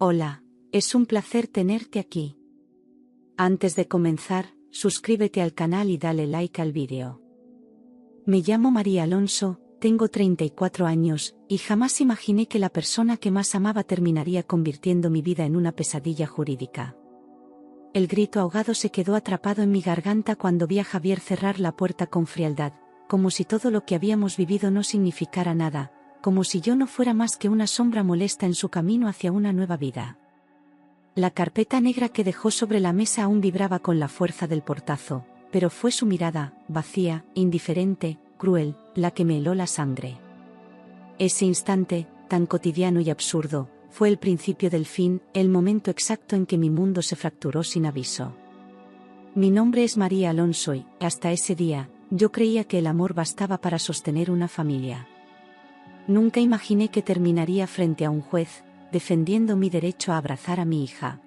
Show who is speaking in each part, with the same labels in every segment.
Speaker 1: Hola, es un placer tenerte aquí. Antes de comenzar, suscríbete al canal y dale like al vídeo. Me llamo María Alonso, tengo 34 años, y jamás imaginé que la persona que más amaba terminaría convirtiendo mi vida en una pesadilla jurídica. El grito ahogado se quedó atrapado en mi garganta cuando vi a Javier cerrar la puerta con frialdad, como si todo lo que habíamos vivido no significara nada, como si yo no fuera más que una sombra molesta en su camino hacia una nueva vida. La carpeta negra que dejó sobre la mesa aún vibraba con la fuerza del portazo, pero fue su mirada, vacía, indiferente, cruel, la que me heló la sangre. Ese instante, tan cotidiano y absurdo, fue el principio del fin, el momento exacto en que mi mundo se fracturó sin aviso. Mi nombre es María Alonso y, hasta ese día, yo creía que el amor bastaba para sostener una familia. Nunca imaginé que terminaría frente a un juez, defendiendo mi derecho a abrazar a mi hija.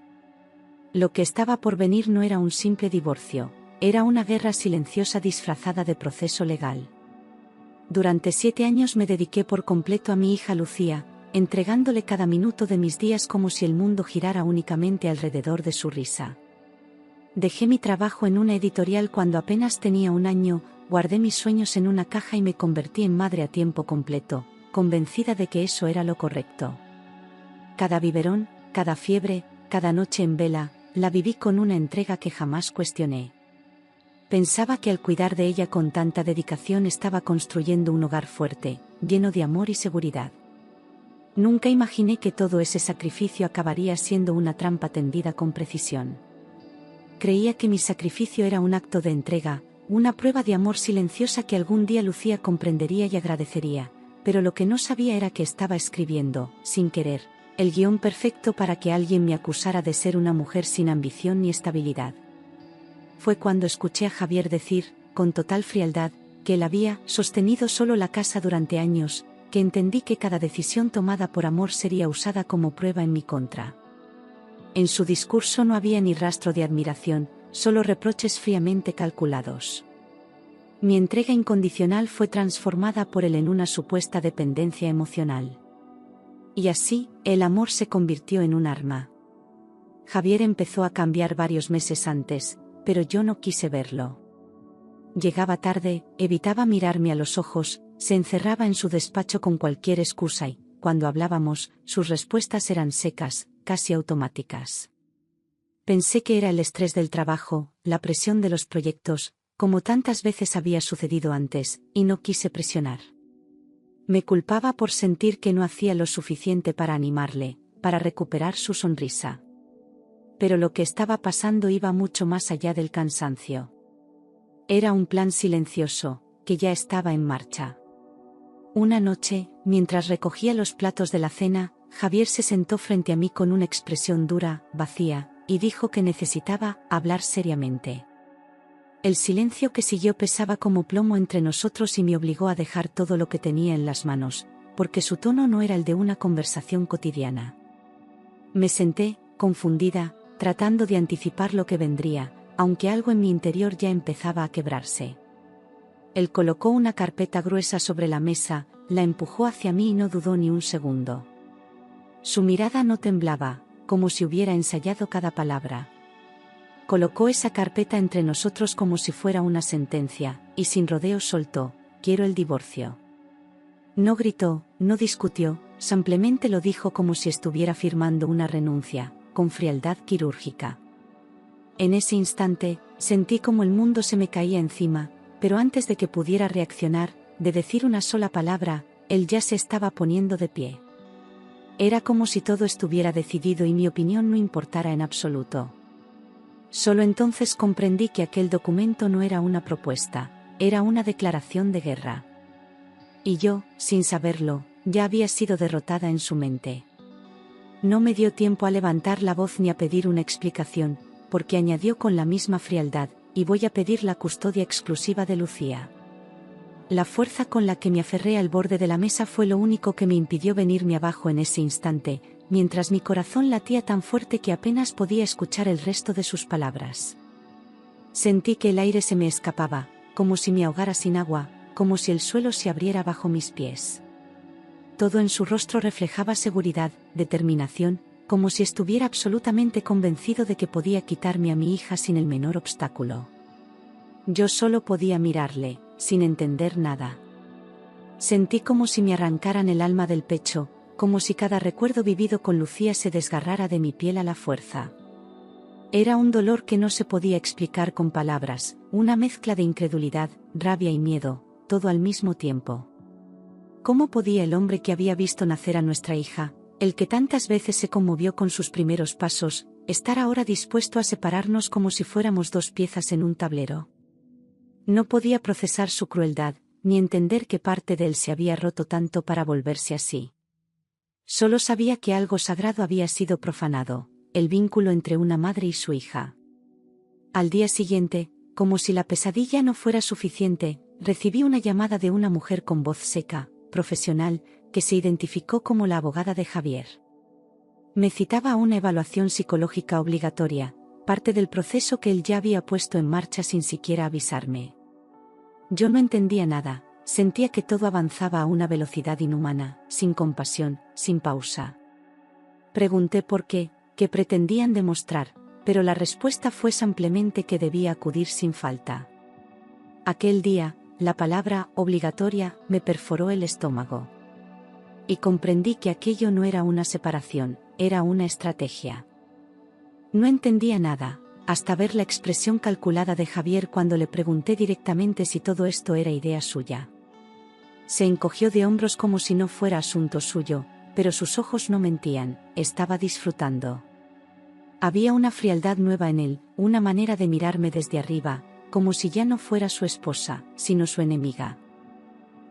Speaker 1: Lo que estaba por venir no era un simple divorcio, era una guerra silenciosa disfrazada de proceso legal. Durante 7 años me dediqué por completo a mi hija Lucía, entregándole cada minuto de mis días como si el mundo girara únicamente alrededor de su risa. Dejé mi trabajo en una editorial cuando apenas tenía 1 año, guardé mis sueños en una caja y me convertí en madre a tiempo completo, convencida de que eso era lo correcto. Cada biberón, cada fiebre, cada noche en vela, la viví con una entrega que jamás cuestioné. Pensaba que al cuidar de ella con tanta dedicación estaba construyendo un hogar fuerte, lleno de amor y seguridad. Nunca imaginé que todo ese sacrificio acabaría siendo una trampa tendida con precisión. Creía que mi sacrificio era un acto de entrega, una prueba de amor silenciosa que algún día Lucía comprendería y agradecería, pero lo que no sabía era que estaba escribiendo, sin querer, el guión perfecto para que alguien me acusara de ser una mujer sin ambición ni estabilidad. Fue cuando escuché a Javier decir, con total frialdad, que él había sostenido solo la casa durante años, que entendí que cada decisión tomada por amor sería usada como prueba en mi contra. En su discurso no había ni rastro de admiración, solo reproches fríamente calculados. Mi entrega incondicional fue transformada por él en una supuesta dependencia emocional. Y así, el amor se convirtió en un arma. Javier empezó a cambiar varios meses antes, pero yo no quise verlo. Llegaba tarde, evitaba mirarme a los ojos, se encerraba en su despacho con cualquier excusa y, cuando hablábamos, sus respuestas eran secas, casi automáticas. Pensé que era el estrés del trabajo, la presión de los proyectos, como tantas veces había sucedido antes, y no quise presionar. Me culpaba por sentir que no hacía lo suficiente para animarle, para recuperar su sonrisa. Pero lo que estaba pasando iba mucho más allá del cansancio. Era un plan silencioso, que ya estaba en marcha. Una noche, mientras recogía los platos de la cena, Javier se sentó frente a mí con una expresión dura, vacía, y dijo que necesitaba hablar seriamente. El silencio que siguió pesaba como plomo entre nosotros y me obligó a dejar todo lo que tenía en las manos, porque su tono no era el de una conversación cotidiana. Me senté, confundida, tratando de anticipar lo que vendría, aunque algo en mi interior ya empezaba a quebrarse. Él colocó una carpeta gruesa sobre la mesa, la empujó hacia mí y no dudó ni un segundo. Su mirada no temblaba, como si hubiera ensayado cada palabra. Colocó esa carpeta entre nosotros como si fuera una sentencia, y sin rodeos soltó: quiero el divorcio. No gritó, no discutió, simplemente lo dijo como si estuviera firmando una renuncia, con frialdad quirúrgica. En ese instante, sentí como el mundo se me caía encima, pero antes de que pudiera reaccionar, de decir una sola palabra, él ya se estaba poniendo de pie. Era como si todo estuviera decidido y mi opinión no importara en absoluto. Solo entonces comprendí que aquel documento no era una propuesta, era una declaración de guerra. Y yo, sin saberlo, ya había sido derrotada en su mente. No me dio tiempo a levantar la voz ni a pedir una explicación, porque añadió con la misma frialdad: y voy a pedir la custodia exclusiva de Lucía. La fuerza con la que me aferré al borde de la mesa fue lo único que me impidió venirme abajo en ese instante, mientras mi corazón latía tan fuerte que apenas podía escuchar el resto de sus palabras. Sentí que el aire se me escapaba, como si me ahogara sin agua, como si el suelo se abriera bajo mis pies. Todo en su rostro reflejaba seguridad, determinación, como si estuviera absolutamente convencido de que podía quitarme a mi hija sin el menor obstáculo. Yo solo podía mirarle, sin entender nada. Sentí como si me arrancaran el alma del pecho, como si cada recuerdo vivido con Lucía se desgarrara de mi piel a la fuerza. Era un dolor que no se podía explicar con palabras, una mezcla de incredulidad, rabia y miedo, todo al mismo tiempo. ¿Cómo podía el hombre que había visto nacer a nuestra hija, el que tantas veces se conmovió con sus primeros pasos, estar ahora dispuesto a separarnos como si fuéramos dos piezas en un tablero? No podía procesar su crueldad, ni entender qué parte de él se había roto tanto para volverse así. Solo sabía que algo sagrado había sido profanado, el vínculo entre una madre y su hija. Al día siguiente, como si la pesadilla no fuera suficiente, recibí una llamada de una mujer con voz seca, profesional, que se identificó como la abogada de Javier. Me citaba a una evaluación psicológica obligatoria, parte del proceso que él ya había puesto en marcha sin siquiera avisarme. Yo no entendía nada, sentía que todo avanzaba a una velocidad inhumana, sin compasión, sin pausa. Pregunté por qué pretendían demostrar, pero la respuesta fue simplemente que debía acudir sin falta. Aquel día, la palabra obligatoria me perforó el estómago. Y comprendí que aquello no era una separación, era una estrategia. No entendía nada, hasta ver la expresión calculada de Javier cuando le pregunté directamente si todo esto era idea suya. Se encogió de hombros como si no fuera asunto suyo, pero sus ojos no mentían, estaba disfrutando. Había una frialdad nueva en él, una manera de mirarme desde arriba, como si ya no fuera su esposa, sino su enemiga.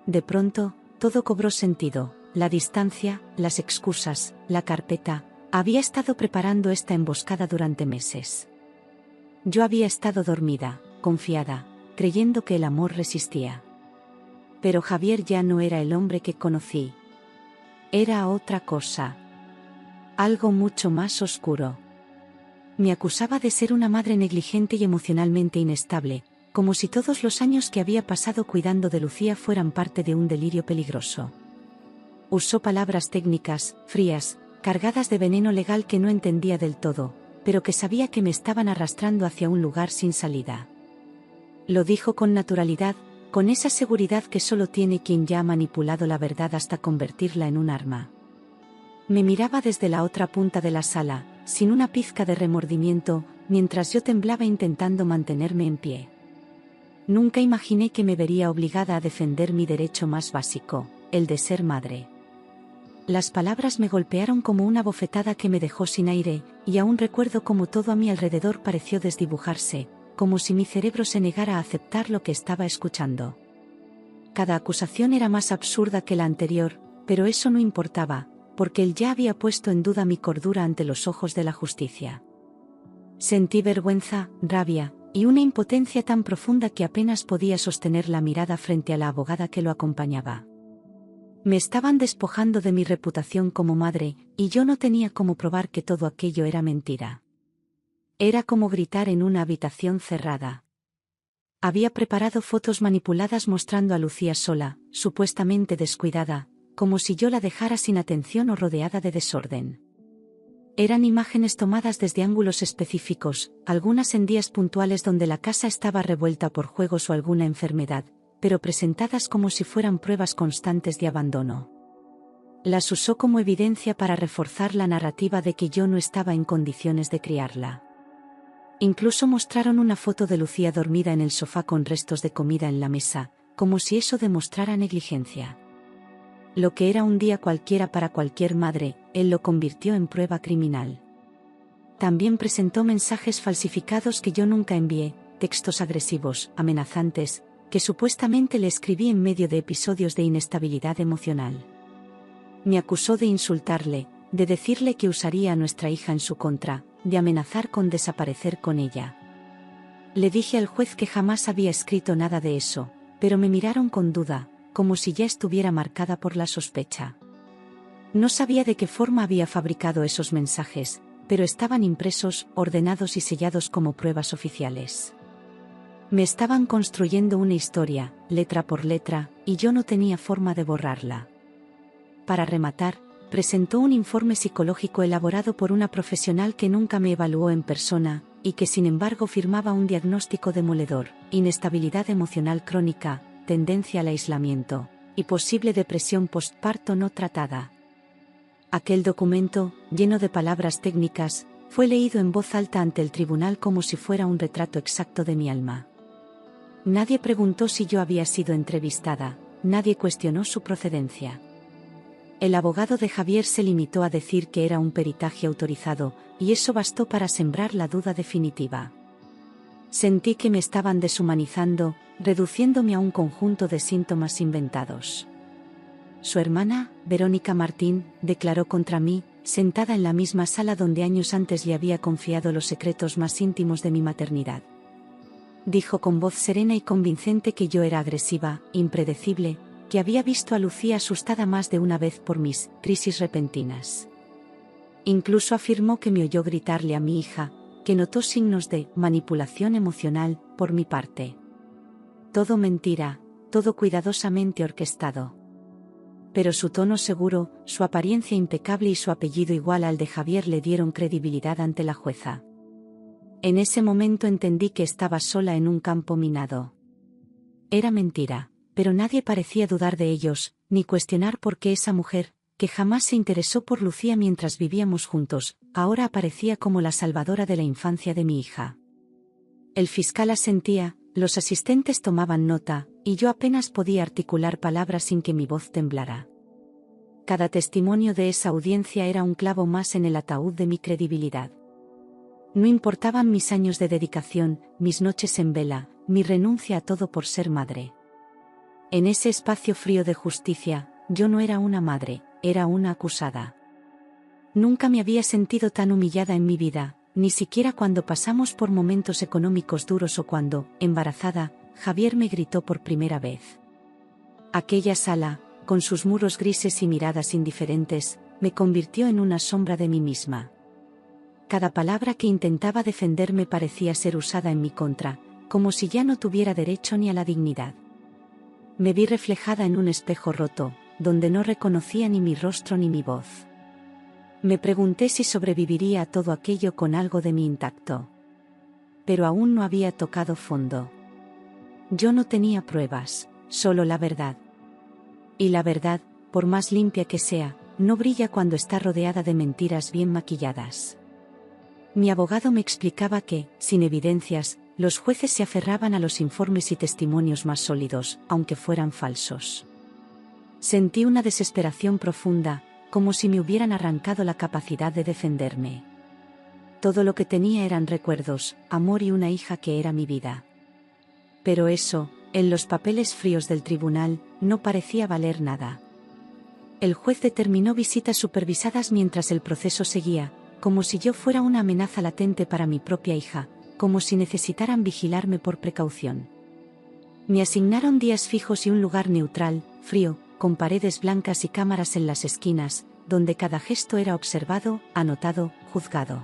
Speaker 1: De pronto, todo cobró sentido, la distancia, las excusas, la carpeta. Había estado preparando esta emboscada durante meses. Yo había estado dormida, confiada, creyendo que el amor resistía. Pero Javier ya no era el hombre que conocí. Era otra cosa. Algo mucho más oscuro. Me acusaba de ser una madre negligente y emocionalmente inestable, como si todos los años que había pasado cuidando de Lucía fueran parte de un delirio peligroso. Usó palabras técnicas, frías, cargadas de veneno legal que no entendía del todo, pero que sabía que me estaban arrastrando hacia un lugar sin salida. Lo dijo con naturalidad, con esa seguridad que solo tiene quien ya ha manipulado la verdad hasta convertirla en un arma. Me miraba desde la otra punta de la sala, sin una pizca de remordimiento, mientras yo temblaba intentando mantenerme en pie. Nunca imaginé que me vería obligada a defender mi derecho más básico, el de ser madre. Las palabras me golpearon como una bofetada que me dejó sin aire, y aún recuerdo cómo todo a mi alrededor pareció desdibujarse, como si mi cerebro se negara a aceptar lo que estaba escuchando. Cada acusación era más absurda que la anterior, pero eso no importaba, porque él ya había puesto en duda mi cordura ante los ojos de la justicia. Sentí vergüenza, rabia, y una impotencia tan profunda que apenas podía sostener la mirada frente a la abogada que lo acompañaba. Me estaban despojando de mi reputación como madre, y yo no tenía cómo probar que todo aquello era mentira. Era como gritar en una habitación cerrada. Había preparado fotos manipuladas mostrando a Lucía sola, supuestamente descuidada, como si yo la dejara sin atención o rodeada de desorden. Eran imágenes tomadas desde ángulos específicos, algunas en días puntuales donde la casa estaba revuelta por juegos o alguna enfermedad, pero presentadas como si fueran pruebas constantes de abandono. Las usó como evidencia para reforzar la narrativa de que yo no estaba en condiciones de criarla. Incluso mostraron una foto de Lucía dormida en el sofá con restos de comida en la mesa, como si eso demostrara negligencia. Lo que era un día cualquiera para cualquier madre, él lo convirtió en prueba criminal. También presentó mensajes falsificados que yo nunca envié, textos agresivos, amenazantes, que supuestamente le escribí en medio de episodios de inestabilidad emocional. Me acusó de insultarle, de decirle que usaría a nuestra hija en su contra, de amenazar con desaparecer con ella. Le dije al juez que jamás había escrito nada de eso, pero me miraron con duda, como si ya estuviera marcada por la sospecha. No sabía de qué forma había fabricado esos mensajes, pero estaban impresos, ordenados y sellados como pruebas oficiales. Me estaban construyendo una historia, letra por letra, y yo no tenía forma de borrarla. Para rematar, presentó un informe psicológico elaborado por una profesional que nunca me evaluó en persona, y que sin embargo firmaba un diagnóstico demoledor: inestabilidad emocional crónica, tendencia al aislamiento, y posible depresión postparto no tratada. Aquel documento, lleno de palabras técnicas, fue leído en voz alta ante el tribunal como si fuera un retrato exacto de mi alma. Nadie preguntó si yo había sido entrevistada, nadie cuestionó su procedencia. El abogado de Javier se limitó a decir que era un peritaje autorizado, y eso bastó para sembrar la duda definitiva. Sentí que me estaban deshumanizando, reduciéndome a un conjunto de síntomas inventados. Su hermana, Verónica Martín, declaró contra mí, sentada en la misma sala donde años antes le había confiado los secretos más íntimos de mi maternidad. Dijo con voz serena y convincente que yo era agresiva, impredecible, que había visto a Lucía asustada más de una vez por mis crisis repentinas. Incluso afirmó que me oyó gritarle a mi hija, que notó signos de manipulación emocional por mi parte. Todo mentira, todo cuidadosamente orquestado. Pero su tono seguro, su apariencia impecable y su apellido igual al de Javier le dieron credibilidad ante la jueza. En ese momento entendí que estaba sola en un campo minado. Era mentira, pero nadie parecía dudar de ellos, ni cuestionar por qué esa mujer, que jamás se interesó por Lucía mientras vivíamos juntos, ahora aparecía como la salvadora de la infancia de mi hija. El fiscal asentía, los asistentes tomaban nota, y yo apenas podía articular palabras sin que mi voz temblara. Cada testimonio de esa audiencia era un clavo más en el ataúd de mi credibilidad. No importaban mis años de dedicación, mis noches en vela, mi renuncia a todo por ser madre. En ese espacio frío de justicia, yo no era una madre, era una acusada. Nunca me había sentido tan humillada en mi vida, ni siquiera cuando pasamos por momentos económicos duros o cuando, embarazada, Javier me gritó por primera vez. Aquella sala, con sus muros grises y miradas indiferentes, me convirtió en una sombra de mí misma. Cada palabra que intentaba defenderme parecía ser usada en mi contra, como si ya no tuviera derecho ni a la dignidad. Me vi reflejada en un espejo roto, donde no reconocía ni mi rostro ni mi voz. Me pregunté si sobreviviría a todo aquello con algo de mí intacto. Pero aún no había tocado fondo. Yo no tenía pruebas, solo la verdad. Y la verdad, por más limpia que sea, no brilla cuando está rodeada de mentiras bien maquilladas. Mi abogado me explicaba que, sin evidencias, los jueces se aferraban a los informes y testimonios más sólidos, aunque fueran falsos. Sentí una desesperación profunda, como si me hubieran arrancado la capacidad de defenderme. Todo lo que tenía eran recuerdos, amor y una hija que era mi vida. Pero eso, en los papeles fríos del tribunal, no parecía valer nada. El juez determinó visitas supervisadas mientras el proceso seguía, como si yo fuera una amenaza latente para mi propia hija, como si necesitaran vigilarme por precaución. Me asignaron días fijos y un lugar neutral, frío, con paredes blancas y cámaras en las esquinas, donde cada gesto era observado, anotado, juzgado.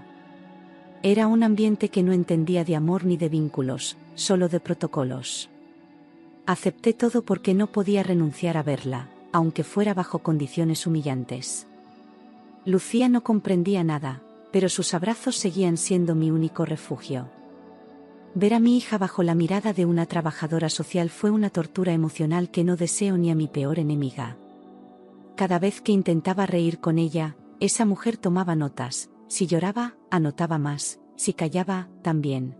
Speaker 1: Era un ambiente que no entendía de amor ni de vínculos, solo de protocolos. Acepté todo porque no podía renunciar a verla, aunque fuera bajo condiciones humillantes. Lucía no comprendía nada, pero sus abrazos seguían siendo mi único refugio. Ver a mi hija bajo la mirada de una trabajadora social fue una tortura emocional que no deseo ni a mi peor enemiga. Cada vez que intentaba reír con ella, esa mujer tomaba notas, si lloraba, anotaba más, si callaba, también.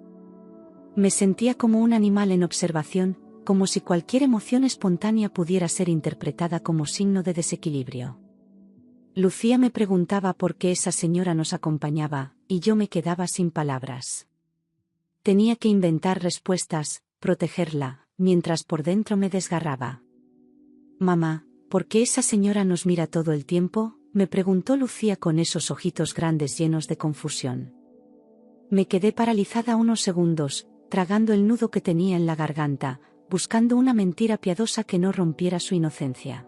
Speaker 1: Me sentía como un animal en observación, como si cualquier emoción espontánea pudiera ser interpretada como signo de desequilibrio. Lucía me preguntaba por qué esa señora nos acompañaba, y yo me quedaba sin palabras. Tenía que inventar respuestas, protegerla, mientras por dentro me desgarraba. «Mamá, ¿por qué esa señora nos mira todo el tiempo?», me preguntó Lucía con esos ojitos grandes llenos de confusión. Me quedé paralizada unos segundos, tragando el nudo que tenía en la garganta, buscando una mentira piadosa que no rompiera su inocencia.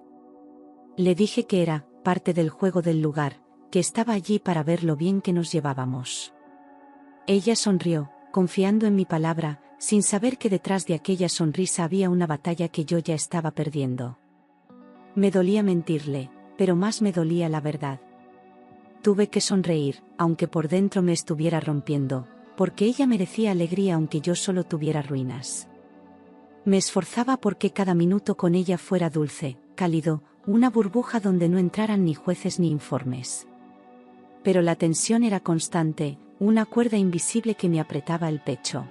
Speaker 1: Le dije que era parte del juego del lugar, que estaba allí para ver lo bien que nos llevábamos. Ella sonrió, confiando en mi palabra, sin saber que detrás de aquella sonrisa había una batalla que yo ya estaba perdiendo. Me dolía mentirle, pero más me dolía la verdad. Tuve que sonreír, aunque por dentro me estuviera rompiendo, porque ella merecía alegría aunque yo solo tuviera ruinas. Me esforzaba porque cada minuto con ella fuera dulce, cálido, una burbuja donde no entraran ni jueces ni informes. Pero la tensión era constante, una cuerda invisible que me apretaba el pecho.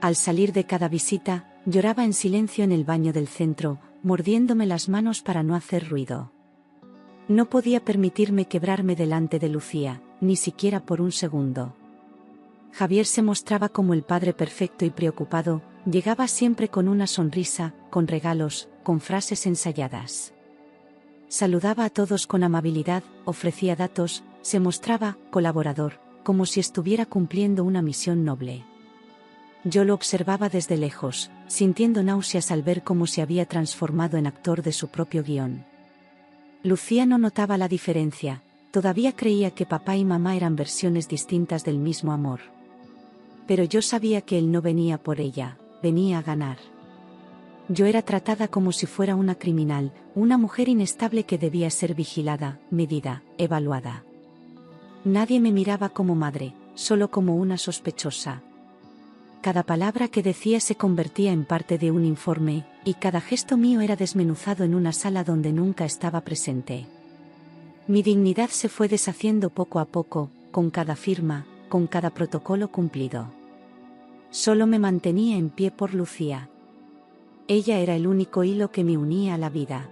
Speaker 1: Al salir de cada visita, lloraba en silencio en el baño del centro, mordiéndome las manos para no hacer ruido. No podía permitirme quebrarme delante de Lucía, ni siquiera por un segundo. Javier se mostraba como el padre perfecto y preocupado, llegaba siempre con una sonrisa, con regalos, con frases ensayadas. Saludaba a todos con amabilidad, ofrecía datos, se mostraba colaborador, como si estuviera cumpliendo una misión noble. Yo lo observaba desde lejos, sintiendo náuseas al ver cómo se había transformado en actor de su propio guión. Lucía no notaba la diferencia, todavía creía que papá y mamá eran versiones distintas del mismo amor. Pero yo sabía que él no venía por ella, venía a ganar. Yo era tratada como si fuera una criminal, una mujer inestable que debía ser vigilada, medida, evaluada. Nadie me miraba como madre, solo como una sospechosa. Cada palabra que decía se convertía en parte de un informe, y cada gesto mío era desmenuzado en una sala donde nunca estaba presente. Mi dignidad se fue deshaciendo poco a poco, con cada firma, con cada protocolo cumplido. Solo me mantenía en pie por Lucía. Ella era el único hilo que me unía a la vida.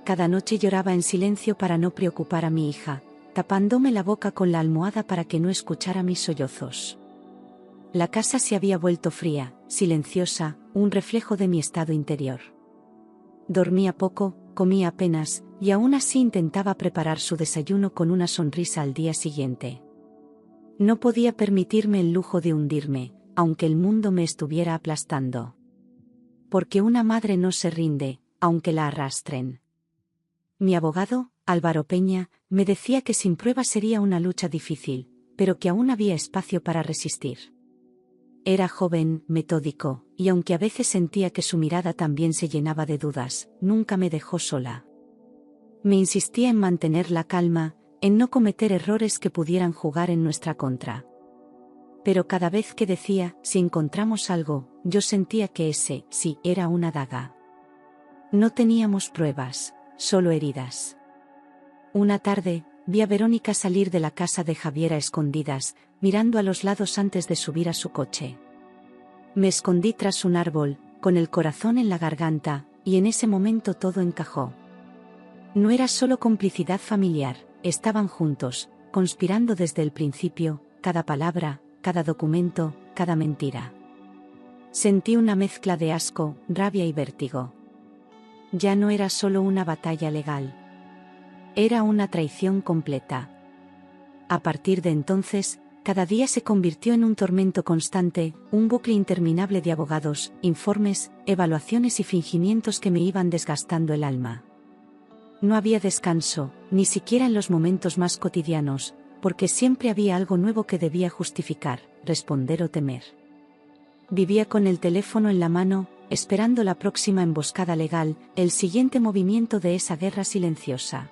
Speaker 1: Cada noche lloraba en silencio para no preocupar a mi hija, tapándome la boca con la almohada para que no escuchara mis sollozos. La casa se había vuelto fría, silenciosa, un reflejo de mi estado interior. Dormía poco, comía apenas, y aún así intentaba preparar su desayuno con una sonrisa al día siguiente. No podía permitirme el lujo de hundirme, aunque el mundo me estuviera aplastando. Porque una madre no se rinde, aunque la arrastren. Mi abogado, Álvaro Peña, me decía que sin pruebas sería una lucha difícil, pero que aún había espacio para resistir. Era joven, metódico, y aunque a veces sentía que su mirada también se llenaba de dudas, nunca me dejó sola. Me insistía en mantener la calma, en no cometer errores que pudieran jugar en nuestra contra. Pero cada vez que decía, si encontramos algo, yo sentía que ese sí era una daga. No teníamos pruebas, solo heridas. Una tarde, vi a Verónica salir de la casa de Javier a escondidas, mirando a los lados antes de subir a su coche. Me escondí tras un árbol, con el corazón en la garganta, y en ese momento todo encajó. No era solo complicidad familiar, estaban juntos, conspirando desde el principio, cada palabra, cada documento, cada mentira. Sentí una mezcla de asco, rabia y vértigo. Ya no era solo una batalla legal. Era una traición completa. A partir de entonces, cada día se convirtió en un tormento constante, un bucle interminable de abogados, informes, evaluaciones y fingimientos que me iban desgastando el alma. No había descanso, ni siquiera en los momentos más cotidianos, porque siempre había algo nuevo que debía justificar, responder o temer. Vivía con el teléfono en la mano, esperando la próxima emboscada legal, el siguiente movimiento de esa guerra silenciosa.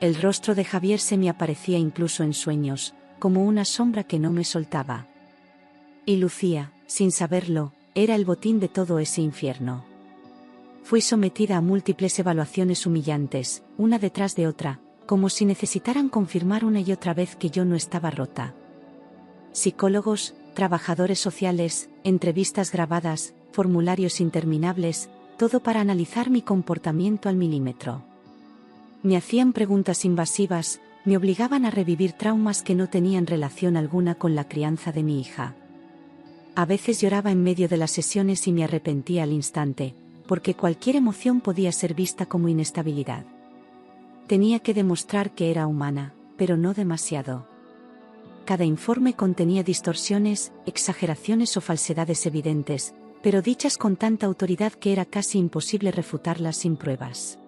Speaker 1: El rostro de Javier se me aparecía incluso en sueños, como una sombra que no me soltaba. Y Lucía, sin saberlo, era el botín de todo ese infierno. Fui sometida a múltiples evaluaciones humillantes, una detrás de otra, como si necesitaran confirmar una y otra vez que yo no estaba rota. Psicólogos, trabajadores sociales, entrevistas grabadas, formularios interminables, todo para analizar mi comportamiento al milímetro. Me hacían preguntas invasivas, me obligaban a revivir traumas que no tenían relación alguna con la crianza de mi hija. A veces lloraba en medio de las sesiones y me arrepentía al instante, porque cualquier emoción podía ser vista como inestabilidad. Tenía que demostrar que era humana, pero no demasiado. Cada informe contenía distorsiones, exageraciones o falsedades evidentes, pero dichas con tanta autoridad que era casi imposible refutarlas sin pruebas.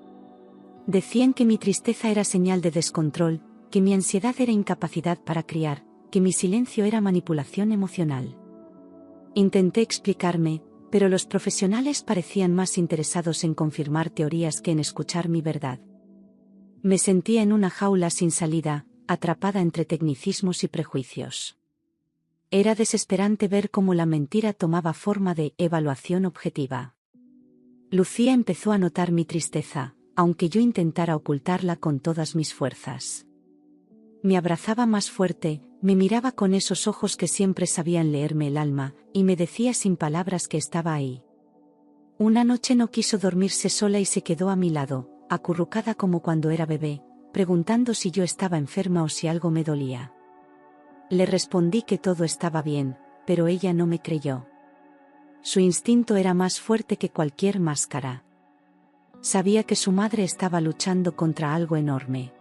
Speaker 1: Decían que mi tristeza era señal de descontrol, que mi ansiedad era incapacidad para criar, que mi silencio era manipulación emocional. Intenté explicarme, pero los profesionales parecían más interesados en confirmar teorías que en escuchar mi verdad. Me sentía en una jaula sin salida, atrapada entre tecnicismos y prejuicios. Era desesperante ver cómo la mentira tomaba forma de evaluación objetiva. Lucía empezó a notar mi tristeza, aunque yo intentara ocultarla con todas mis fuerzas. Me abrazaba más fuerte, me miraba con esos ojos que siempre sabían leerme el alma, y me decía sin palabras que estaba ahí. Una noche no quiso dormirse sola y se quedó a mi lado, acurrucada como cuando era bebé, preguntando si yo estaba enferma o si algo me dolía. Le respondí que todo estaba bien, pero ella no me creyó. Su instinto era más fuerte que cualquier máscara. Sabía que su madre estaba luchando contra algo enorme.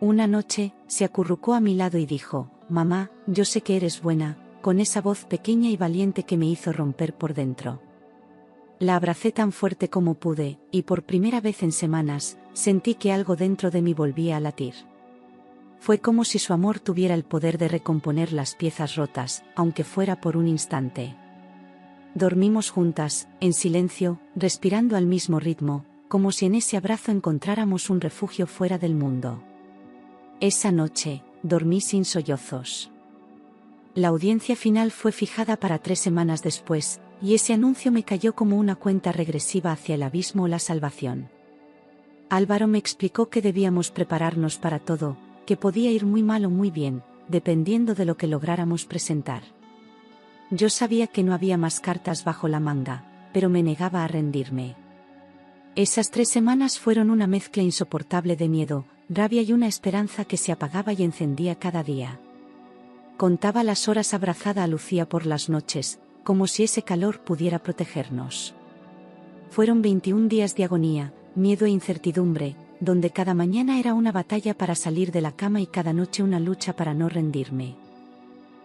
Speaker 1: Una noche, se acurrucó a mi lado y dijo: «Mamá, yo sé que eres buena», con esa voz pequeña y valiente que me hizo romper por dentro. La abracé tan fuerte como pude, y por primera vez en semanas, sentí que algo dentro de mí volvía a latir. Fue como si su amor tuviera el poder de recomponer las piezas rotas, aunque fuera por un instante. Dormimos juntas, en silencio, respirando al mismo ritmo, como si en ese abrazo encontráramos un refugio fuera del mundo. Esa noche, dormí sin sollozos. La audiencia final fue fijada para 3 semanas después, y ese anuncio me cayó como una cuenta regresiva hacia el abismo o la salvación. Álvaro me explicó que debíamos prepararnos para todo, que podía ir muy mal o muy bien, dependiendo de lo que lográramos presentar. Yo sabía que no había más cartas bajo la manga, pero me negaba a rendirme. Esas 3 semanas fueron una mezcla insoportable de miedo, rabia y una esperanza que se apagaba y encendía cada día. Contaba las horas abrazada a Lucía por las noches, como si ese calor pudiera protegernos. Fueron 21 días de agonía, miedo e incertidumbre, donde cada mañana era una batalla para salir de la cama y cada noche una lucha para no rendirme.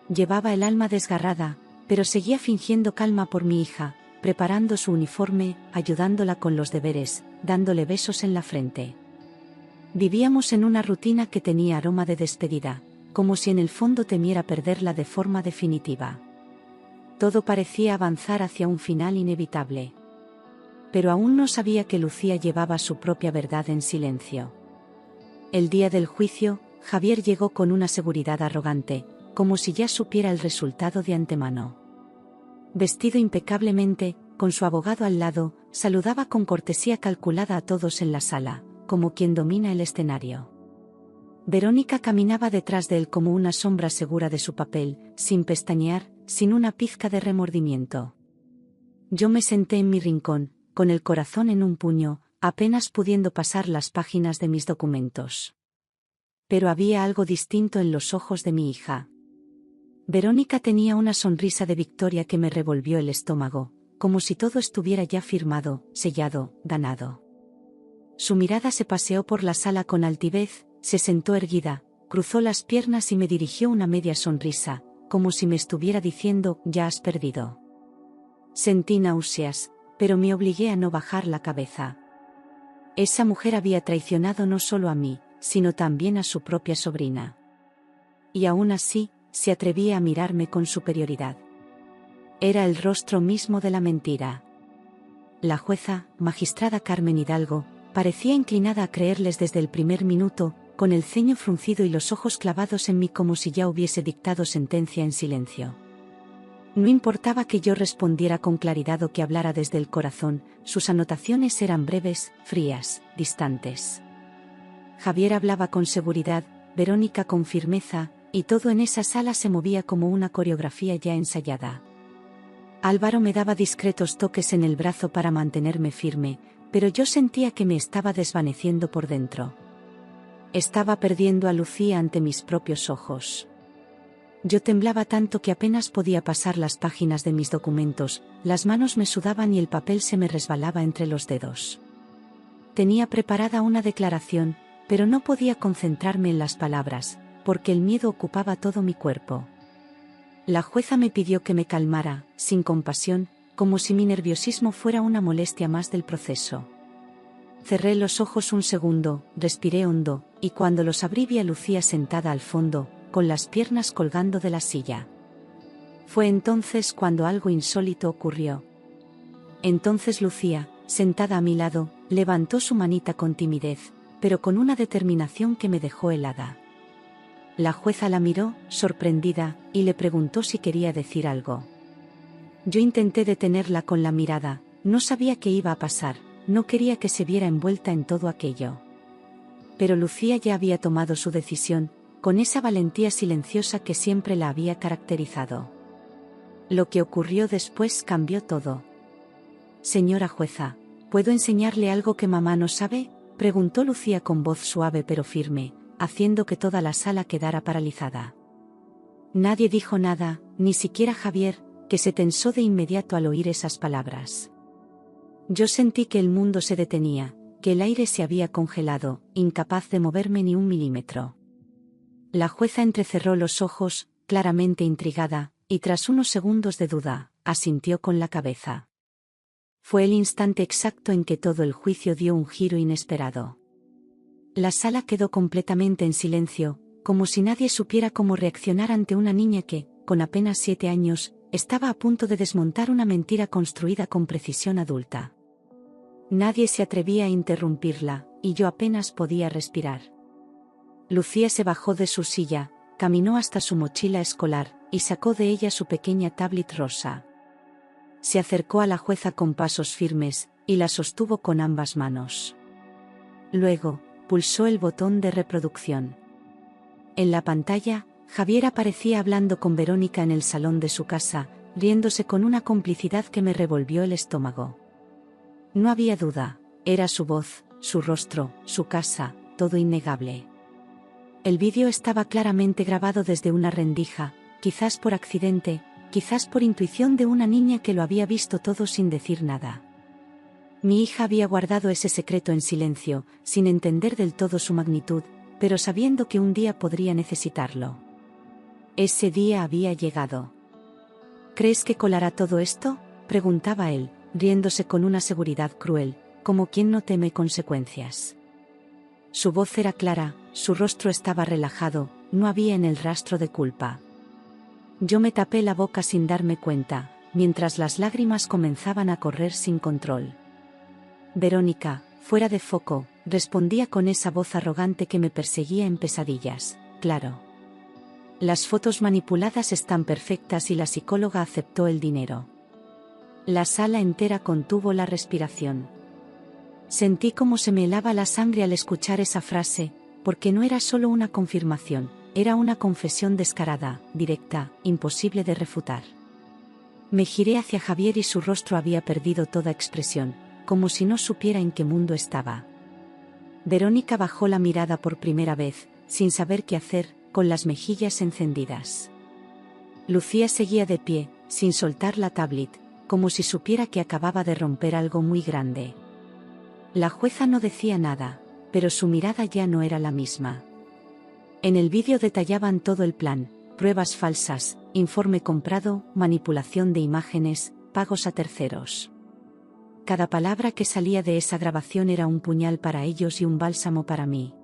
Speaker 1: Llevaba el alma desgarrada, pero seguía fingiendo calma por mi hija, preparando su uniforme, ayudándola con los deberes, dándole besos en la frente. Vivíamos en una rutina que tenía aroma de despedida, como si en el fondo temiera perderla de forma definitiva. Todo parecía avanzar hacia un final inevitable. Pero aún no sabía que Lucía llevaba su propia verdad en silencio. El día del juicio, Javier llegó con una seguridad arrogante, como si ya supiera el resultado de antemano. Vestido impecablemente, con su abogado al lado, saludaba con cortesía calculada a todos en la sala, como quien domina el escenario. Verónica caminaba detrás de él como una sombra segura de su papel, sin pestañear, sin una pizca de remordimiento. Yo me senté en mi rincón, con el corazón en un puño, apenas pudiendo pasar las páginas de mis documentos. Pero había algo distinto en los ojos de mi hija. Verónica tenía una sonrisa de victoria que me revolvió el estómago, como si todo estuviera ya firmado, sellado, ganado. Su mirada se paseó por la sala con altivez, se sentó erguida, cruzó las piernas y me dirigió una media sonrisa, como si me estuviera diciendo: «Ya has perdido». Sentí náuseas, pero me obligué a no bajar la cabeza. Esa mujer había traicionado no solo a mí, sino también a su propia sobrina. Y aún así, se atrevía a mirarme con superioridad. Era el rostro mismo de la mentira. La jueza, magistrada Carmen Hidalgo, parecía inclinada a creerles desde el primer minuto, con el ceño fruncido y los ojos clavados en mí como si ya hubiese dictado sentencia en silencio. No importaba que yo respondiera con claridad o que hablara desde el corazón, sus anotaciones eran breves, frías, distantes. Javier hablaba con seguridad, Verónica con firmeza, y todo en esa sala se movía como una coreografía ya ensayada. Álvaro me daba discretos toques en el brazo para mantenerme firme, pero yo sentía que me estaba desvaneciendo por dentro. Estaba perdiendo a Lucía ante mis propios ojos. Yo temblaba tanto que apenas podía pasar las páginas de mis documentos, las manos me sudaban y el papel se me resbalaba entre los dedos. Tenía preparada una declaración, pero no podía concentrarme en las palabras, porque el miedo ocupaba todo mi cuerpo. La jueza me pidió que me calmara, sin compasión, como si mi nerviosismo fuera una molestia más del proceso. Cerré los ojos un segundo, respiré hondo, y cuando los abrí vi a Lucía sentada al fondo, con las piernas colgando de la silla. Fue entonces cuando algo insólito ocurrió. Entonces Lucía, sentada a mi lado, levantó su manita con timidez, pero con una determinación que me dejó helada. La jueza la miró, sorprendida, y le preguntó si quería decir algo. Yo intenté detenerla con la mirada, no sabía qué iba a pasar, no quería que se viera envuelta en todo aquello. Pero Lucía ya había tomado su decisión, con esa valentía silenciosa que siempre la había caracterizado. Lo que ocurrió después cambió todo. Señora jueza, ¿puedo enseñarle algo que mamá no sabe?, preguntó Lucía con voz suave pero firme, haciendo que toda la sala quedara paralizada. Nadie dijo nada, ni siquiera Javier, que se tensó de inmediato al oír esas palabras. Yo sentí que el mundo se detenía, que el aire se había congelado, incapaz de moverme ni un milímetro. La jueza entrecerró los ojos, claramente intrigada, y tras unos segundos de duda, asintió con la cabeza. Fue el instante exacto en que todo el juicio dio un giro inesperado. La sala quedó completamente en silencio, como si nadie supiera cómo reaccionar ante una niña que, con apenas 7 años, estaba a punto de desmontar una mentira construida con precisión adulta. Nadie se atrevía a interrumpirla, y yo apenas podía respirar. Lucía se bajó de su silla, caminó hasta su mochila escolar, y sacó de ella su pequeña tablet rosa. Se acercó a la jueza con pasos firmes, y la sostuvo con ambas manos. Luego, pulsó el botón de reproducción. En la pantalla, Javier aparecía hablando con Verónica en el salón de su casa, riéndose con una complicidad que me revolvió el estómago. No había duda, era su voz, su rostro, su casa, todo innegable. El vídeo estaba claramente grabado desde una rendija, quizás por accidente, quizás por intuición de una niña que lo había visto todo sin decir nada. Mi hija había guardado ese secreto en silencio, sin entender del todo su magnitud, pero sabiendo que un día podría necesitarlo. Ese día había llegado. ¿Crees que colará todo esto?, preguntaba él, riéndose con una seguridad cruel, como quien no teme consecuencias. Su voz era clara, su rostro estaba relajado, no había en él rastro de culpa. Yo me tapé la boca sin darme cuenta, mientras las lágrimas comenzaban a correr sin control. Verónica, fuera de foco, respondía con esa voz arrogante que me perseguía en pesadillas, claro. Las fotos manipuladas están perfectas y la psicóloga aceptó el dinero. La sala entera contuvo la respiración. Sentí como se me helaba la sangre al escuchar esa frase, porque no era solo una confirmación, era una confesión descarada, directa, imposible de refutar. Me giré hacia Javier y su rostro había perdido toda expresión, como si no supiera en qué mundo estaba. Verónica bajó la mirada por primera vez, sin saber qué hacer, con las mejillas encendidas. Lucía seguía de pie, sin soltar la tablet, como si supiera que acababa de romper algo muy grande. La jueza no decía nada, pero su mirada ya no era la misma. En el vídeo detallaban todo el plan: pruebas falsas, informe comprado, manipulación de imágenes, pagos a terceros. Cada palabra que salía de esa grabación era un puñal para ellos y un bálsamo para mí.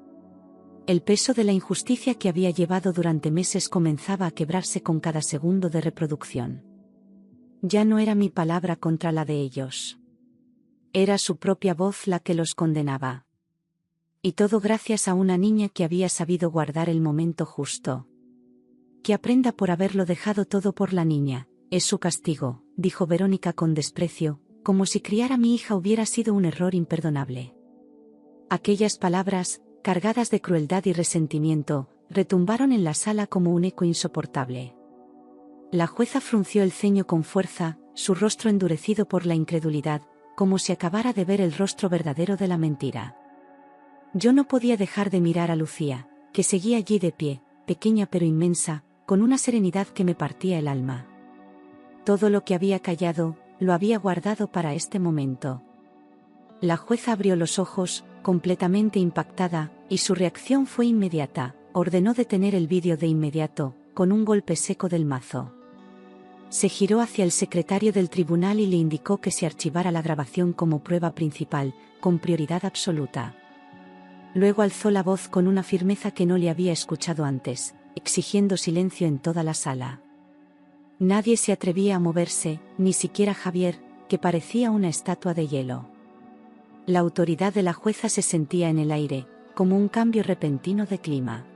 Speaker 1: El peso de la injusticia que había llevado durante meses comenzaba a quebrarse con cada segundo de reproducción. Ya no era mi palabra contra la de ellos. Era su propia voz la que los condenaba. Y todo gracias a una niña que había sabido guardar el momento justo. Que aprenda por haberlo dejado todo por la niña, es su castigo, dijo Verónica con desprecio, como si criar a mi hija hubiera sido un error imperdonable. Aquellas palabras, cargadas de crueldad y resentimiento, retumbaron en la sala como un eco insoportable. La jueza frunció el ceño con fuerza, su rostro endurecido por la incredulidad, como si acabara de ver el rostro verdadero de la mentira. Yo no podía dejar de mirar a Lucía, que seguía allí de pie, pequeña pero inmensa, con una serenidad que me partía el alma. Todo lo que había callado, lo había guardado para este momento. La jueza abrió los ojos, completamente impactada, y su reacción fue inmediata. Ordenó detener el vídeo de inmediato, con un golpe seco del mazo. Se giró hacia el secretario del tribunal y le indicó que se archivara la grabación como prueba principal, con prioridad absoluta. Luego alzó la voz con una firmeza que no le había escuchado antes, exigiendo silencio en toda la sala. Nadie se atrevía a moverse, ni siquiera Javier, que parecía una estatua de hielo. La autoridad de la jueza se sentía en el aire, como un cambio repentino de clima.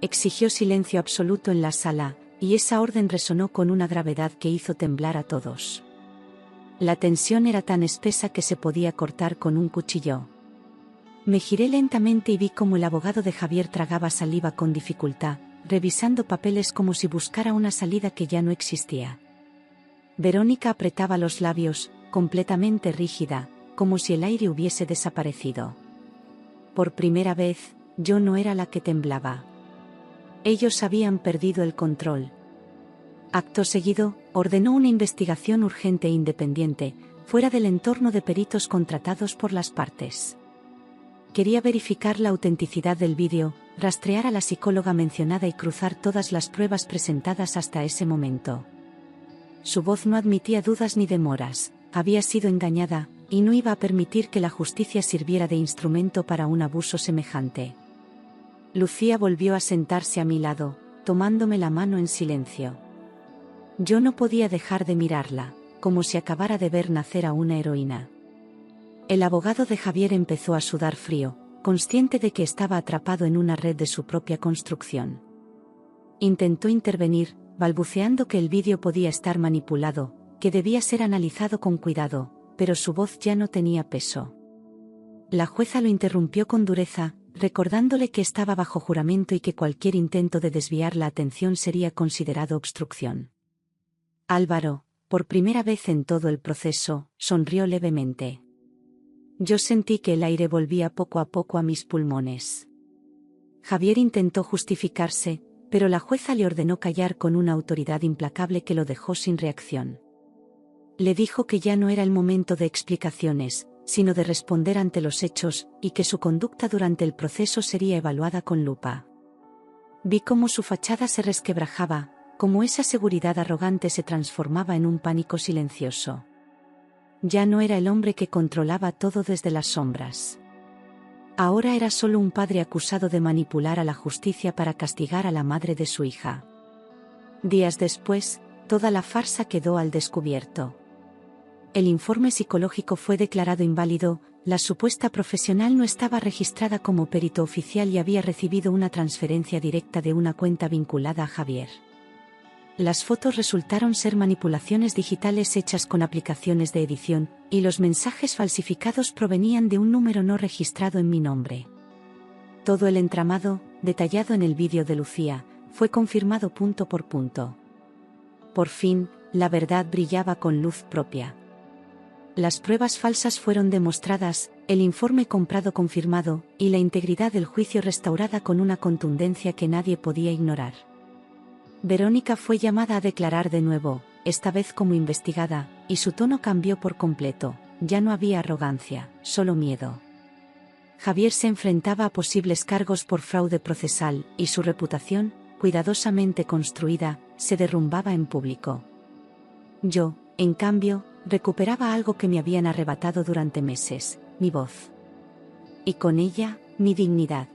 Speaker 1: Exigió silencio absoluto en la sala, y esa orden resonó con una gravedad que hizo temblar a todos. La tensión era tan espesa que se podía cortar con un cuchillo. Me giré lentamente y vi cómo el abogado de Javier tragaba saliva con dificultad, revisando papeles como si buscara una salida que ya no existía. Verónica apretaba los labios, completamente rígida, como si el aire hubiese desaparecido. Por primera vez, yo no era la que temblaba. Ellos habían perdido el control. Acto seguido, ordenó una investigación urgente e independiente, fuera del entorno de peritos contratados por las partes. Quería verificar la autenticidad del vídeo, rastrear a la psicóloga mencionada y cruzar todas las pruebas presentadas hasta ese momento. Su voz no admitía dudas ni demoras, había sido engañada, y no iba a permitir que la justicia sirviera de instrumento para un abuso semejante. Lucía volvió a sentarse a mi lado, tomándome la mano en silencio. Yo no podía dejar de mirarla, como si acabara de ver nacer a una heroína. El abogado de Javier empezó a sudar frío, consciente de que estaba atrapado en una red de su propia construcción. Intentó intervenir, balbuceando que el vídeo podía estar manipulado, que debía ser analizado con cuidado, pero su voz ya no tenía peso. La jueza lo interrumpió con dureza, recordándole que estaba bajo juramento y que cualquier intento de desviar la atención sería considerado obstrucción. Álvaro, por primera vez en todo el proceso, sonrió levemente. Yo sentí que el aire volvía poco a poco a mis pulmones. Javier intentó justificarse, pero la jueza le ordenó callar con una autoridad implacable que lo dejó sin reacción. Le dijo que ya no era el momento de explicaciones, sino de responder ante los hechos, y que su conducta durante el proceso sería evaluada con lupa. Vi cómo su fachada se resquebrajaba, cómo esa seguridad arrogante se transformaba en un pánico silencioso. Ya no era el hombre que controlaba todo desde las sombras. Ahora era solo un padre acusado de manipular a la justicia para castigar a la madre de su hija. Días después, toda la farsa quedó al descubierto. El informe psicológico fue declarado inválido, la supuesta profesional no estaba registrada como perito oficial y había recibido una transferencia directa de una cuenta vinculada a Javier. Las fotos resultaron ser manipulaciones digitales hechas con aplicaciones de edición, y los mensajes falsificados provenían de un número no registrado en mi nombre. Todo el entramado, detallado en el vídeo de Lucía, fue confirmado punto por punto. Por fin, la verdad brillaba con luz propia. Las pruebas falsas fueron demostradas, el informe comprado confirmado, y la integridad del juicio restaurada con una contundencia que nadie podía ignorar. Verónica fue llamada a declarar de nuevo, esta vez como investigada, y su tono cambió por completo, ya no había arrogancia, solo miedo. Javier se enfrentaba a posibles cargos por fraude procesal, y su reputación, cuidadosamente construida, se derrumbaba en público. Yo, en cambio, recuperaba algo que me habían arrebatado durante meses, mi voz. Y con ella, mi dignidad.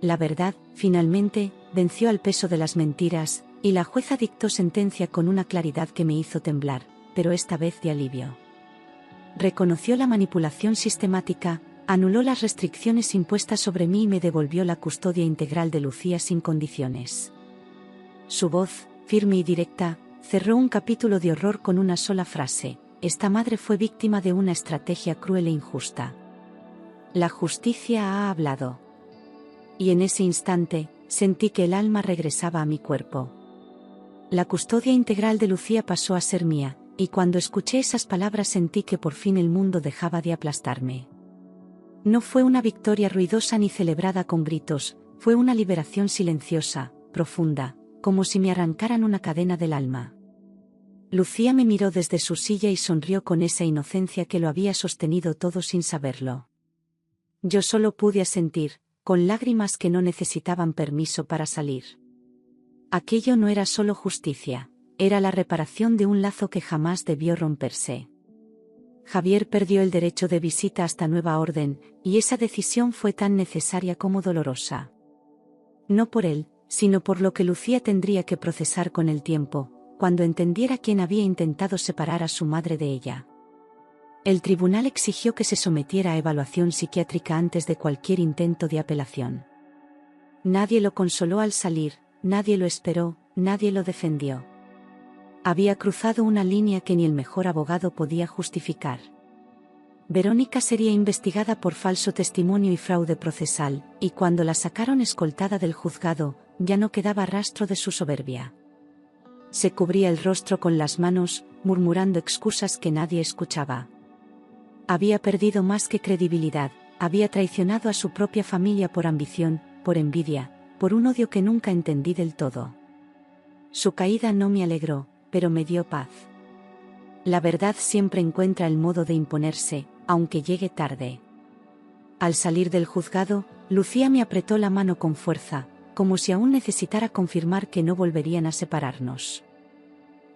Speaker 1: La verdad, finalmente, venció al peso de las mentiras, y la jueza dictó sentencia con una claridad que me hizo temblar, pero esta vez de alivio. Reconoció la manipulación sistemática, anuló las restricciones impuestas sobre mí y me devolvió la custodia integral de Lucía sin condiciones. Su voz, firme y directa, cerró un capítulo de horror con una sola frase: esta madre fue víctima de una estrategia cruel e injusta. La justicia ha hablado. Y en ese instante, sentí que el alma regresaba a mi cuerpo. La custodia integral de Lucía pasó a ser mía, y cuando escuché esas palabras sentí que por fin el mundo dejaba de aplastarme. No fue una victoria ruidosa ni celebrada con gritos, fue una liberación silenciosa, profunda, como si me arrancaran una cadena del alma. Lucía me miró desde su silla y sonrió con esa inocencia que lo había sostenido todo sin saberlo. Yo solo pude asentir, con lágrimas que no necesitaban permiso para salir. Aquello no era solo justicia, era la reparación de un lazo que jamás debió romperse. Javier perdió el derecho de visita hasta nueva orden, y esa decisión fue tan necesaria como dolorosa. No por él, sino por lo que Lucía tendría que procesar con el tiempo, cuando entendiera quién había intentado separar a su madre de ella. El tribunal exigió que se sometiera a evaluación psiquiátrica antes de cualquier intento de apelación. Nadie lo consoló al salir, nadie lo esperó, nadie lo defendió. Había cruzado una línea que ni el mejor abogado podía justificar. Verónica sería investigada por falso testimonio y fraude procesal, y cuando la sacaron escoltada del juzgado, ya no quedaba rastro de su soberbia. Se cubría el rostro con las manos, murmurando excusas que nadie escuchaba. Había perdido más que credibilidad, había traicionado a su propia familia por ambición, por envidia, por un odio que nunca entendí del todo. Su caída no me alegró, pero me dio paz. La verdad siempre encuentra el modo de imponerse, aunque llegue tarde. Al salir del juzgado, Lucía me apretó la mano con fuerza, como si aún necesitara confirmar que no volverían a separarnos.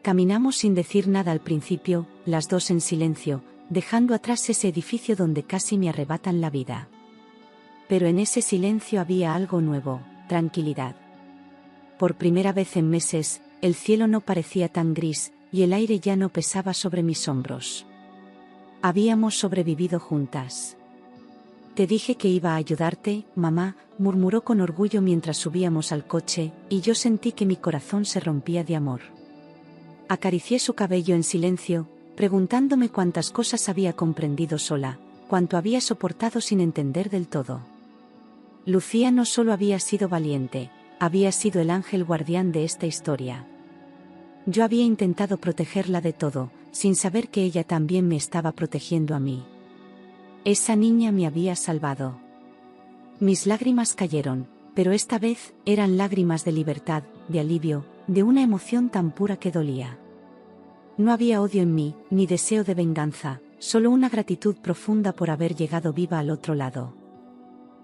Speaker 1: Caminamos sin decir nada al principio, las dos en silencio, dejando atrás ese edificio donde casi me arrebatan la vida. Pero en ese silencio había algo nuevo, tranquilidad. Por primera vez en meses, el cielo no parecía tan gris, y el aire ya no pesaba sobre mis hombros. Habíamos sobrevivido juntas. Te dije que iba a ayudarte, mamá, murmuró con orgullo mientras subíamos al coche, y yo sentí que mi corazón se rompía de amor. Acaricié su cabello en silencio, preguntándome cuántas cosas había comprendido sola, cuánto había soportado sin entender del todo. Lucía no solo había sido valiente, había sido el ángel guardián de esta historia. Yo había intentado protegerla de todo, sin saber que ella también me estaba protegiendo a mí. Esa niña me había salvado. Mis lágrimas cayeron, pero esta vez eran lágrimas de libertad, de alivio, de una emoción tan pura que dolía. No había odio en mí, ni deseo de venganza, solo una gratitud profunda por haber llegado viva al otro lado.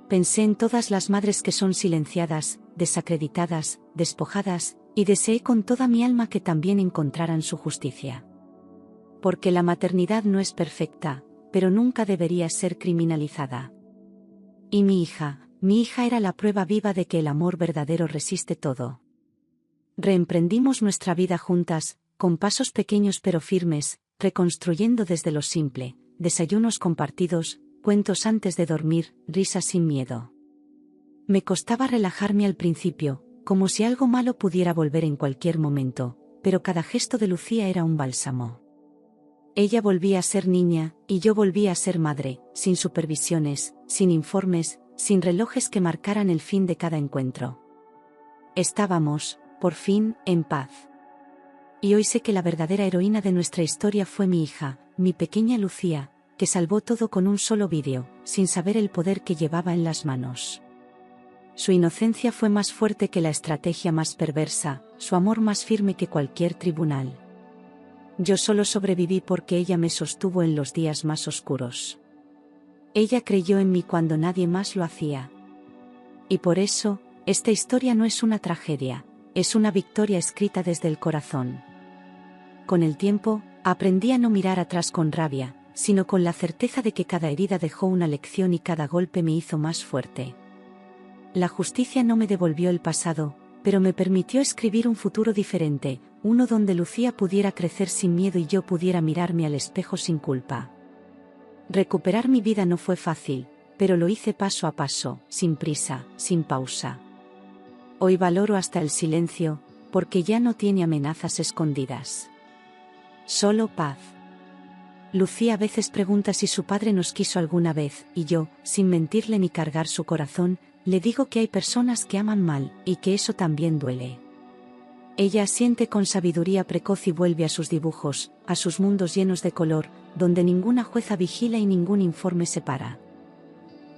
Speaker 1: Pensé en todas las madres que son silenciadas, desacreditadas, despojadas, y deseé con toda mi alma que también encontraran su justicia. Porque la maternidad no es perfecta, pero nunca debería ser criminalizada. Y mi hija era la prueba viva de que el amor verdadero resiste todo. Reemprendimos nuestra vida juntas, con pasos pequeños pero firmes, reconstruyendo desde lo simple, desayunos compartidos, cuentos antes de dormir, risas sin miedo. Me costaba relajarme al principio, como si algo malo pudiera volver en cualquier momento, pero cada gesto de Lucía era un bálsamo. Ella volvía a ser niña, y yo volvía a ser madre, sin supervisiones, sin informes, sin relojes que marcaran el fin de cada encuentro. Estábamos, por fin, en paz. Y hoy sé que la verdadera heroína de nuestra historia fue mi hija, mi pequeña Lucía, que salvó todo con un solo vídeo, sin saber el poder que llevaba en las manos. Su inocencia fue más fuerte que la estrategia más perversa, su amor más firme que cualquier tribunal. Yo solo sobreviví porque ella me sostuvo en los días más oscuros. Ella creyó en mí cuando nadie más lo hacía. Y por eso, esta historia no es una tragedia, es una victoria escrita desde el corazón. Con el tiempo, aprendí a no mirar atrás con rabia, sino con la certeza de que cada herida dejó una lección y cada golpe me hizo más fuerte. La justicia no me devolvió el pasado, pero me permitió escribir un futuro diferente, uno donde Lucía pudiera crecer sin miedo y yo pudiera mirarme al espejo sin culpa. Recuperar mi vida no fue fácil, pero lo hice paso a paso, sin prisa, sin pausa. Hoy valoro hasta el silencio, porque ya no tiene amenazas escondidas. Solo paz. Lucía a veces pregunta si su padre nos quiso alguna vez, y yo, sin mentirle ni cargar su corazón, le digo que hay personas que aman mal, y que eso también duele. Ella asiente con sabiduría precoz y vuelve a sus dibujos, a sus mundos llenos de color, donde ninguna jueza vigila y ningún informe separa.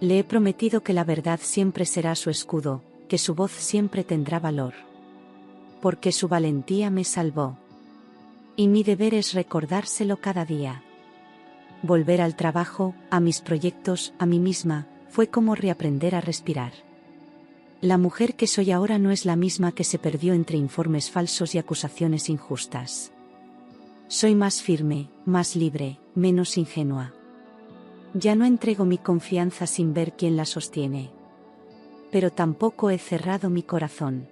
Speaker 1: Le he prometido que la verdad siempre será su escudo, que su voz siempre tendrá valor. Porque su valentía me salvó. Y mi deber es recordárselo cada día. Volver al trabajo, a mis proyectos, a mí misma, fue como reaprender a respirar. La mujer que soy ahora no es la misma que se perdió entre informes falsos y acusaciones injustas. Soy más firme, más libre, menos ingenua. Ya no entrego mi confianza sin ver quién la sostiene. Pero tampoco he cerrado mi corazón.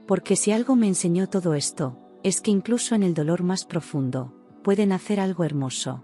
Speaker 1: Porque si algo me enseñó todo esto, es que incluso en el dolor más profundo, puede nacer algo hermoso.